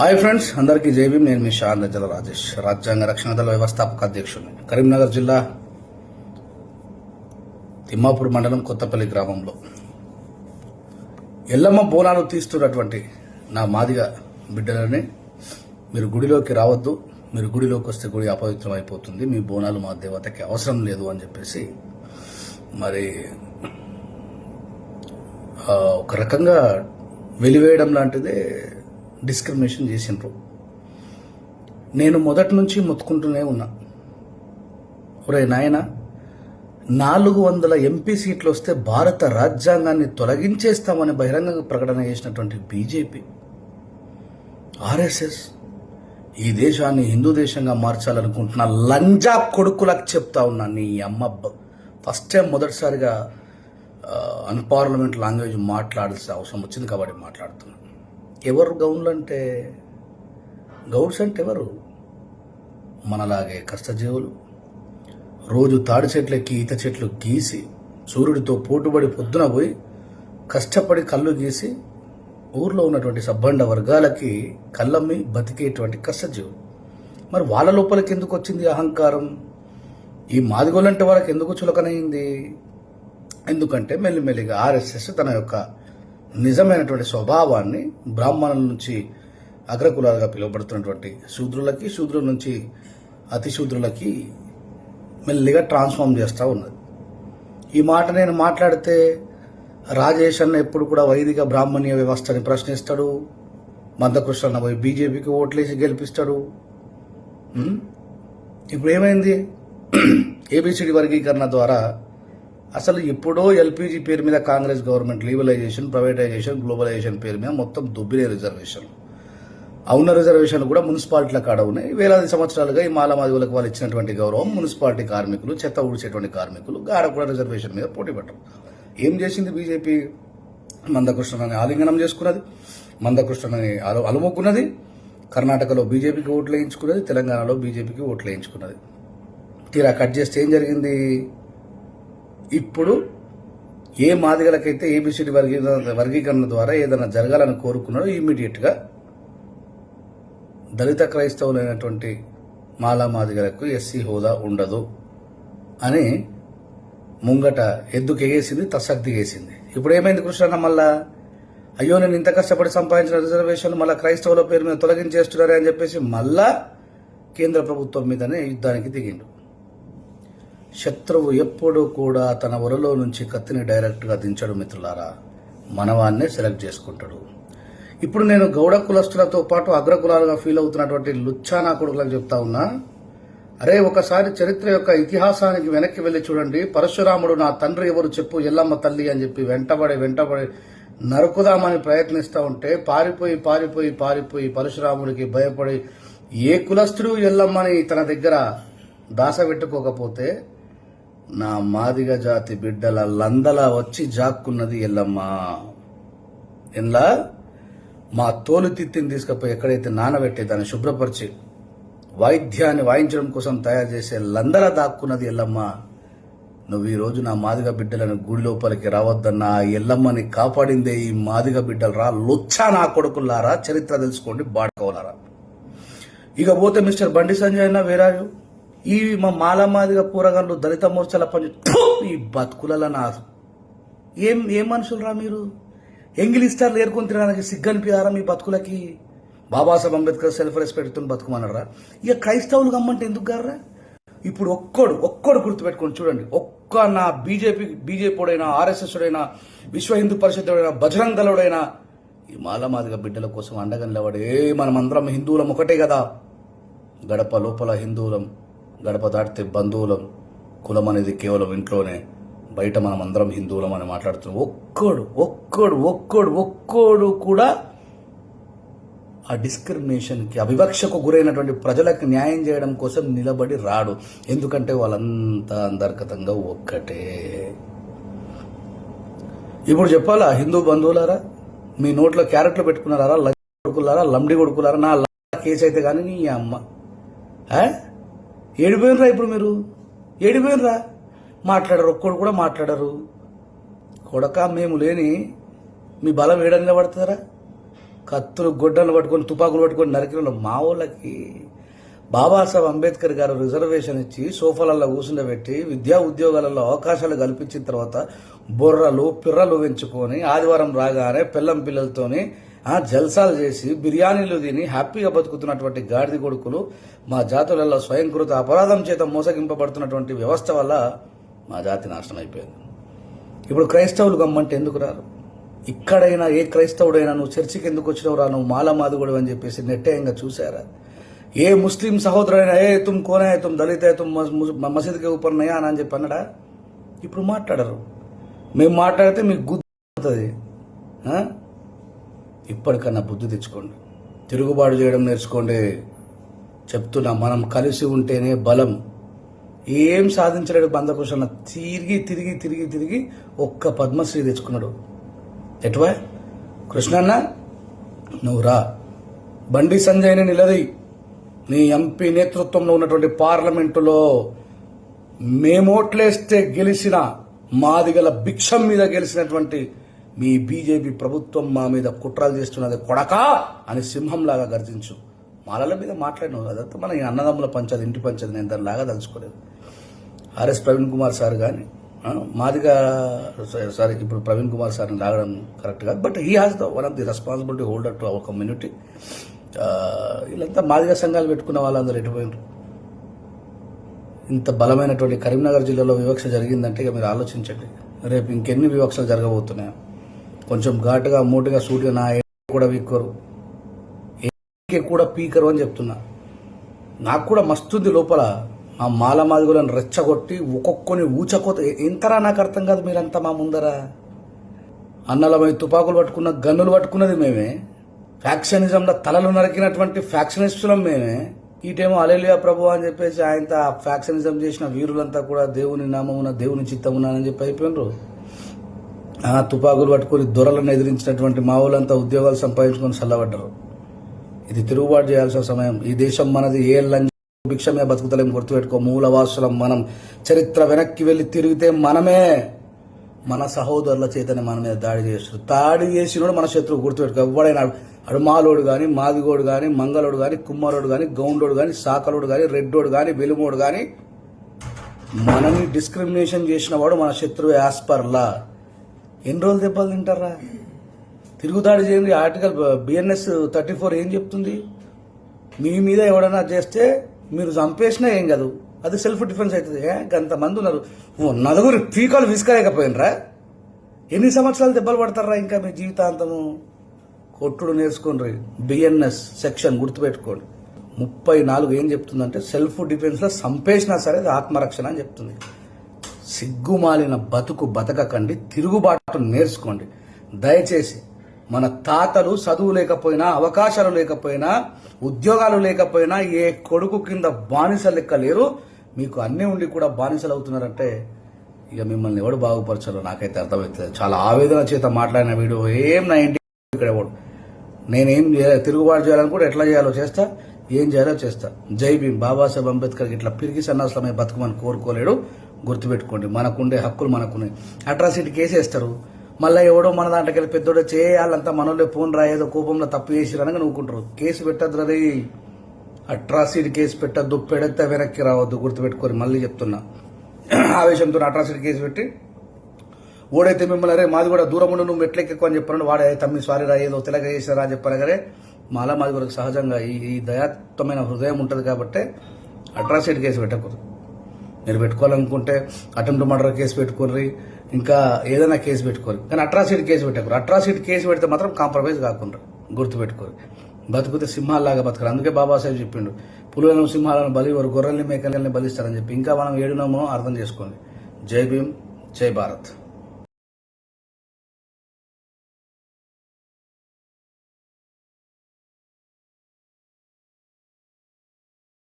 Hi friends, అందరికీ జై భీమ్. నేను మీ షార్నజల రాజేష్, రాజ్యాంగ రక్షణ దళ వ్యవస్థాపక అధ్యక్షుడిని. కరీంనగర్ జిల్లా తిమ్మాపూర్ మండలం కొత్తపల్లి గ్రామంలో ఎల్లమ్మ బోనాలు తీస్తున్నటువంటి నా మాదిగ బిడ్డలని మీరు గుడిలోకి రావద్దు, మీరు గుడిలోకి వస్తే గుడి అపవిత్రం అయిపోతుంది, మీ బోనాలు మా దేవతకి అవసరం లేదు అని చెప్పేసి మరి ఒక రకంగా వెలివేయడం లాంటిదే డిస్క్రిమినేషన్ చేసిండ్రు. నేను మొదటి నుంచి మొత్తుకుంటూనే ఉన్నా, ఒరే నాయన, 400 ఎంపీ సీట్లు వస్తే భారత రాజ్యాంగాన్ని తొలగించేస్తామని బహిరంగ ప్రకటన చేసినటువంటి బీజేపీ, ఆర్ఎస్ఎస్ ఈ దేశాన్ని హిందూ దేశంగా మార్చాలనుకుంటున్న లంజా కొడుకులకు చెప్తా ఉన్నా, నీ అమ్మ ఫస్ట్ టైం మొదటిసారిగా అన్పార్లమెంట్ లాంగ్వేజ్ మాట్లాడాల్సిన అవసరం వచ్చింది కాబట్టి మాట్లాడుతున్నా. ఎవరు గౌన్లు అంటే, గౌడ్స్ అంటే ఎవరు? మనలాగే కష్టజీవులు, రోజు తాడి చెట్లకి ఈత చెట్లు గీసి సూర్యుడితో పోటుబడి పొద్దున పోయి కష్టపడి కళ్ళు గీసి ఊర్లో ఉన్నటువంటి సబ్బండ వర్గాలకి కళ్ళమ్మి బతికేటువంటి కష్టజీవులు. మరి వాళ్ళ లోపలికి ఎందుకు వచ్చింది అహంకారం? ఈ మాదిగోళ్ళంటే వాళ్ళకి ఎందుకు చులకనైంది? ఎందుకంటే మెల్లిమెల్లిగా ఆర్ఎస్ఎస్ తన యొక్క నిజమైనటువంటి స్వభావాన్ని బ్రాహ్మణుల నుంచి అగ్రకులాలుగా పిలువబడుతున్నటువంటి శూద్రులకి, శూద్రుల నుంచి అతి శూద్రులకి మెల్లిగా ట్రాన్స్ఫార్మ్ చేస్తూ ఉన్నది. ఈ మాట నేను మాట్లాడితే రాజేష్ అన్న ఎప్పుడు కూడా వైదిక బ్రాహ్మణ్య వ్యవస్థని ప్రశ్నిస్తాడు, మందకృష్ణ అన్న పోయి బీజేపీకి ఓట్లేసి గెలిపిస్తాడు. ఇప్పుడు ఏమైంది? ఏబిసిడి వర్గీకరణ ద్వారా అసలు ఎప్పుడో ఎల్పీజీ పేరు మీద కాంగ్రెస్ గవర్నమెంట్ లీబలైజేషన్, ప్రైవేటైజేషన్, గ్లోబలైజేషన్ పేరు మీద మొత్తం దుబ్బినే రిజర్వేషన్, అవున రిజర్వేషన్ కూడా మున్సిపాలిటీల కాడ ఉన్నాయి. వేలాది సంవత్సరాలుగా ఈ మాలమాదివులకు వాళ్ళు ఇచ్చినటువంటి గౌరవం మున్సిపాలిటీ కార్మికులు, చెత్త ఊడ్చేటువంటి కార్మికులు గాడ కూడా రిజర్వేషన్ మీద పోటీ పెట్టరు. ఏం చేసింది బీజేపీ? మందకృష్ణని ఆలింగనం చేసుకున్నది, మందకృష్ణని అలుముకున్నది, కర్ణాటకలో బీజేపీకి ఓట్లు వేయించుకున్నది, తెలంగాణలో బీజేపీకి ఓట్లు వేయించుకున్నది. తీరా కట్ చేస్తే ఏం జరిగింది? ఇప్పుడు ఏ మాదిగలకైతే ఏబిసిడి వర్గీకరణ ద్వారా ఏదైనా జరగాలని కోరుకున్నాడో ఇమీడియట్గా దళిత క్రైస్తవులైనటువంటి మాలా మాదిగలకు ఎస్సీ హోదా ఉండదు అని ముంగట ఎద్దుకేసింది, తసక్తిగేసింది. ఇప్పుడు ఏమైంది కృష్ణన్న? మళ్ళా అయ్యో నేను ఇంత కష్టపడి సంపాదించిన రిజర్వేషన్ మళ్ళీ క్రైస్తవుల పేరు మీద తొలగించేస్తున్నారే అని చెప్పేసి మళ్ళా కేంద్ర ప్రభుత్వం మీదనే యుద్ధానికి దిగిండు. శత్రువు ఎప్పుడూ కూడా తన ఒరలో నుంచి కత్తిని డైరెక్ట్గా దించడు మిత్రులారా, మనవాన్నే సెలెక్ట్ చేసుకుంటాడు. ఇప్పుడు నేను గౌడ కులస్తులతో పాటు అగ్రకులాలుగా ఫీల్ అవుతున్నటువంటి లుచ్చానా కొడుకులకు చెప్తా ఉన్నా, అరే ఒకసారి చరిత్ర యొక్క ఇతిహాసానికి వెనక్కి వెళ్లి చూడండి. పరశురాముడు నా తండ్రి ఎవరు చెప్పు ఎల్లమ్మ తల్లి అని చెప్పి వెంటబడి నరుకుదామని ప్రయత్నిస్తూ ఉంటే పారిపోయి పరశురాముడికి భయపడి ఏ కులస్తుడు ఎల్లమ్మని తన దగ్గర దాసపెట్టుకోకపోతే నా మాదిగ జాతి బిడ్డల లందలా వచ్చి జాక్కున్నది ఎల్లమ్మ. ఇలా మా తోలు తిత్తిని తీసుకుపోయి ఎక్కడైతే నానబెట్టి దాన్ని శుభ్రపరిచి వాయిద్యాన్ని వాయించడం కోసం తయారు చేసే లందలా దాక్కున్నది ఎల్లమ్మ. నువ్వు ఈ రోజు నా మాదిగ బిడ్డలను గుడి లోపలికి రావద్దన్న ఆ ఎల్లమ్మని కాపాడిందే ఈ మాదిగ బిడ్డలు రా. లొచ్చా నా కొడుకులారా, చరిత్ర తెలుసుకోండి బాడుకోవాలరా. ఇక పోతే మిస్టర్ బండి సంజయ్ అన్న వేరారు, ఈ మా మాలమాదిగా పూరగాళ్ళు దళిత మోర్చాల పని ఈ బతుకుల నా ఏం మనుషులు రా మీరు? ఎంగిలిస్టార్లు ఏరుకొని తినడానికి సిగ్గనిపియారా మీ బతుకులకి? బాబాసాహెబ్ అంబేద్కర్ సెల్ఫ్ రెస్పెక్ట్ తో బతుకుమన్నారా? ఇక క్రైస్తవులు గమ్మంటే ఎందుకు గారా? ఇప్పుడు ఒక్కడు గుర్తుపెట్టుకోండి, చూడండి, ఒక్క నా బీజేపీడైనా, ఆర్ఎస్ఎస్ డైనా, విశ్వ హిందూ పరిషత్తుడైనా, బజరంగ దళుడైనా ఈ మాలమాదిగ బిడ్డల కోసం అండగా నిలబడి మనమందరం హిందువులం ఒకటే కదా, గడప లోపల హిందువులం, గడప దాటితే బంధువులం, కులం అనేది కేవలం ఇంట్లోనే, బయట మనం అందరం హిందువులం అని మాట్లాడుతున్నాం. ఒక్కడు కూడా ఆ డిస్క్రిమినేషన్కి, అవివక్షకు గురైనటువంటి ప్రజలకు న్యాయం చేయడం కోసం నిలబడి రాడు. ఎందుకంటే వాళ్ళంతా అంతర్గతంగా ఒక్కటే. ఇప్పుడు చెప్పాలా హిందూ బంధువులారా, మీ నోట్లో క్యారెట్లు పెట్టుకున్నారా? కొడుకులారా, లంబడి కొడుకులారా, నా కేసు అయితే కానీ నీ అమ్మ ఏడిపోయినరా? ఇప్పుడు మీరు ఏడిపోయినరా? మాట్లాడరు, ఒక్కడు కూడా మాట్లాడరు. కొడక మేము లేని మీ బలం ఏడంగా పడుతుందరా? కత్తులు గొడ్డలు పట్టుకొని తుపాకులు పట్టుకొని నరికిన మా వాళ్ళకి బాబాసాహెబ్ అంబేద్కర్ గారు రిజర్వేషన్ ఇచ్చి సోఫాలలో కూర్చుండబెట్టి విద్యా ఉద్యోగాలలో అవకాశాలు కల్పించిన తర్వాత బొర్రలు పిర్రలు పెంచుకొని ఆదివారం రాగానే పిల్లం పిల్లలతోని జల్సాలు చేసి బిర్యానీలు తిని హ్యాపీగా బతుకుతున్నటువంటి గాడిద కొడుకులు మా జాతులలో స్వయంకృత అపరాధం చేత మోసగింపబడుతున్నటువంటి వ్యవస్థ వల్ల మా జాతి నాశనం అయిపోయింది. ఇప్పుడు క్రైస్తవులు గమ్మంటే ఎందుకు రారు? ఇక్కడైనా ఏ క్రైస్తవుడైనా నువ్వు చర్చికి ఎందుకు వచ్చినవురా, నువ్వు మాలమాదిగోడు అని చెప్పేసి నెట్టేయంగా చూసారా? ఏ ముస్లిం సహోదరుడైనా ఏ తుమ్ కోనే తుమ్ దళిత తుమ్ మసీద్కి ఊపర్ నయా అని చెప్పి అన్నాడా? ఇప్పుడు మాట్లాడరు. మేము మాట్లాడితే మీకు గుర్తుంది. ఇప్పటికన్నా బుద్ధి తెచ్చుకోండి, తిరుగుబాటు చేయడం నేర్చుకోండి. చెప్తున్నా, మనం కలిసి ఉంటేనే బలం. ఏం సాధించలేడు బంధకృష్ణ. తిరిగి తిరిగి తిరిగి తిరిగి ఒక్క పద్మశ్రీ తెచ్చుకున్నాడు. ఎటువా కృష్ణన్న, నువ్వు రా, బండి సంజయ్ని నిలదీ. నీ ఎంపీ నేతృత్వంలో ఉన్నటువంటి పార్లమెంటులో మేమోట్లేస్తే గెలిచిన మాదిగల భిక్షం మీద గెలిచినటువంటి మీ బీజేపీ ప్రభుత్వం మా మీద కుట్రలు చేస్తున్నది కొడకా అని సింహంలాగా గర్జించు. మాలల మీద మాట్లాడినావు. అదంతా మన అన్నదమ్ముల పంచాది, ఇంటి పంచాది. నేను దానిలాగా తలుచుకోలేదు. ఆర్ఎస్ ప్రవీణ్ కుమార్ సార్ కానీ మాదిగా సారీ, ఇప్పుడు ప్రవీణ్ కుమార్ సార్ని లాగడం కరెక్ట్ కాదు. But he has the one of the responsibility holder to our community. వీళ్ళంతా మాదిగా సంఘాలు పెట్టుకున్న వాళ్ళందరూ ఎటుపోయినారు? ఇంత బలమైనటువంటి కరీంనగర్ జిల్లాలో వివక్ష జరిగిందంటే ఇక మీరు ఆలోచించండి, రేపు ఇంకెన్ని వివక్షలు జరగబోతున్నాయో. కొంచెం ఘాటుగా మూటుగా సూటిగా నా కూడా వీక్కోరు, ఏ కూడా పీకరు అని చెప్తున్నా. నాకు కూడా మస్తుంది లోపల. ఆ మాలమాదిగులను రెచ్చగొట్టి ఒక్కొక్కని ఊచకోత ఎంతరా నాకు అర్థం కాదు. మీరంతా మా ముందరా అన్నలమై తుపాకులు పట్టుకున్న గన్నులు పట్టుకున్నది మేమే, ఫ్యాక్షనిజంలో తలలు నరికినటువంటి ఫ్యాక్షనిస్టులం మేమే. ఈటేమో అలెలియా ప్రభు అని చెప్పేసి ఆయన ఫ్యాక్షనిజం చేసిన వీరులంతా కూడా దేవుని నామమున దేవుని చిత్తమునని చెప్పి అయిపోయినరు. తుపాకులు పట్టుకుని దొరలను ఎదిరించినటువంటి మావులంతా ఉద్యోగాలు సంపాదించుకొని చల్లబడ్డరు. ఇది తిరుగుబాటు చేయాల్సిన సమయం. ఈ దేశం మనది. ఏ లంచ భిక్షమే బతుకుతలేం గుర్తుపెట్టుకో. మూలవాసులం మనం. చరిత్ర వెనక్కి వెళ్లి తిరిగితే మనమే మన సహోదరుల చేతనే మన మీద దాడి చేస్తారు. దాడి చేసినోడు మన శత్రువు గుర్తుపెట్టుకో. ఎవడైనా అడుమాలోడు కానీ, మాదిగోడు కానీ, మంగళోడు కానీ, కుమ్మరోడు కానీ, గౌండోడు కానీ, సాకలోడు కానీ, రెడ్డోడు కానీ, వెలుమోడు కానీ, మనని డిస్క్రిమినేషన్ చేసిన వాడు మన శత్రువు యాస్పర్లా. ఎన్ని రోజులు దెబ్బలు తింటారా? తిరుగుదాడి చేయండి. ఆర్టికల్ బిఎన్ఎస్ 34 ఏం చెప్తుంది? మీ మీద ఎవడన్నా చేస్తే మీరు చంపేసినా ఏం కాదు, అది సెల్ఫ్ డిఫెన్స్ అవుతుంది. అంతమంది ఉన్నారు, నలుగురు పీకాలు విసుకలేకపోయినరా? ఎన్ని సంవత్సరాలు దెబ్బలు పడతారా ఇంకా మీ జీవితాంతము? కొట్టుడు నేర్చుకోండి. బిఎన్ఎస్ సెక్షన్ గుర్తుపెట్టుకోండి. 34 ఏం చెప్తుందంటే సెల్ఫ్ డిఫెన్స్ లో చంపేసినా సరే అది ఆత్మరక్షణ అని చెప్తుంది. సిగ్గుమాలిన బతుకు బతకకండి, తిరుగుబాటు నేర్చుకోండి దయచేసి. మన తాతలు చదువు లేకపోయినా, అవకాశాలు లేకపోయినా, ఉద్యోగాలు లేకపోయినా ఏ కొడుకు కింద బానిస లెక్క లేరు. మీకు అన్నీ ఉండి కూడా బానిసలు అవుతున్నారంటే ఇక మిమ్మల్ని ఎవడు బాగుపరచాలో నాకైతే అర్థమవుతుంది. చాలా ఆవేదన చేత మాట్లాడిన వీడియో. ఏం నా ఇంటి ఇక్కడ ఎవడు, నేనేం తిరుగుబాటు చేయాలని కూడా ఎట్లా చేయాలో చేస్తా, ఏం చేయాలో చేస్తా. జై భీమ్. బాబాసాహెబ్ అంబేద్కర్ ఇట్లా పిరిగి సన్నాసులమే బతుకమని కోరుకోలేడు. గుర్తుపెట్టుకోండి, మనకుండే హక్కులు మనకున్నాయి. అట్రాసిటీ కేసు వేస్తారు, మళ్ళీ ఎవడో మన దాంట్లోకి వెళ్ళి పెద్దోడో చేయాలంతా మనోళ్ళే ఫోన్ రాయేదో కోపంలో తప్పు చేసిరనగా నవ్వుకుంటారు. కేసు పెట్టద్దు రే, అట్రాసిటీ కేసు పెట్టద్దు, పెడితే వెనక్కి రావద్దు. గుర్తుపెట్టుకోరు. మళ్ళీ చెప్తున్నా, ఆవేశంతో అట్రాసిటీ కేసు పెట్టి ఓడైతే మిమ్మల్ని అరే మాది కూడా దూరం ఉండి నువ్వు మెట్లెక్కెక్కువ అని చెప్పాను, వాడే తమ్మి సారీ రా ఏదో తెలగ చేశారా అని చెప్పాను. కానీ మాది వరకు సహజంగా ఈ దయాత్మైన హృదయం ఉంటుంది కాబట్టి అట్రాసిటీ కేసు పెట్టకూడదు. మీరు పెట్టుకోవాలనుకుంటే అటెంప్ట్ మర్డర్ కేసు పెట్టుకోర్రి, ఇంకా ఏదైనా కేసు పెట్టుకోరు, కానీ అట్రాసిటీ కేసు పెట్టకూడదు. అట్రాసిటీ కేసు పెడితే మాత్రం కాంప్రమైజ్ కాకుండా గుర్తుపెట్టుకోరు. బతుకుతే సింహాల్లాగా బతకరు. అందుకే బాబాసాహెబ్ చెప్పిండు, పులులను సింహాలను బలి, వారు గొర్రెల్ని మేకల్ని బలిస్తారని చెప్పి. ఇంకా మనం ఏడునామో అర్థం చేసుకోండి. జై భీమ్, జై భారత్.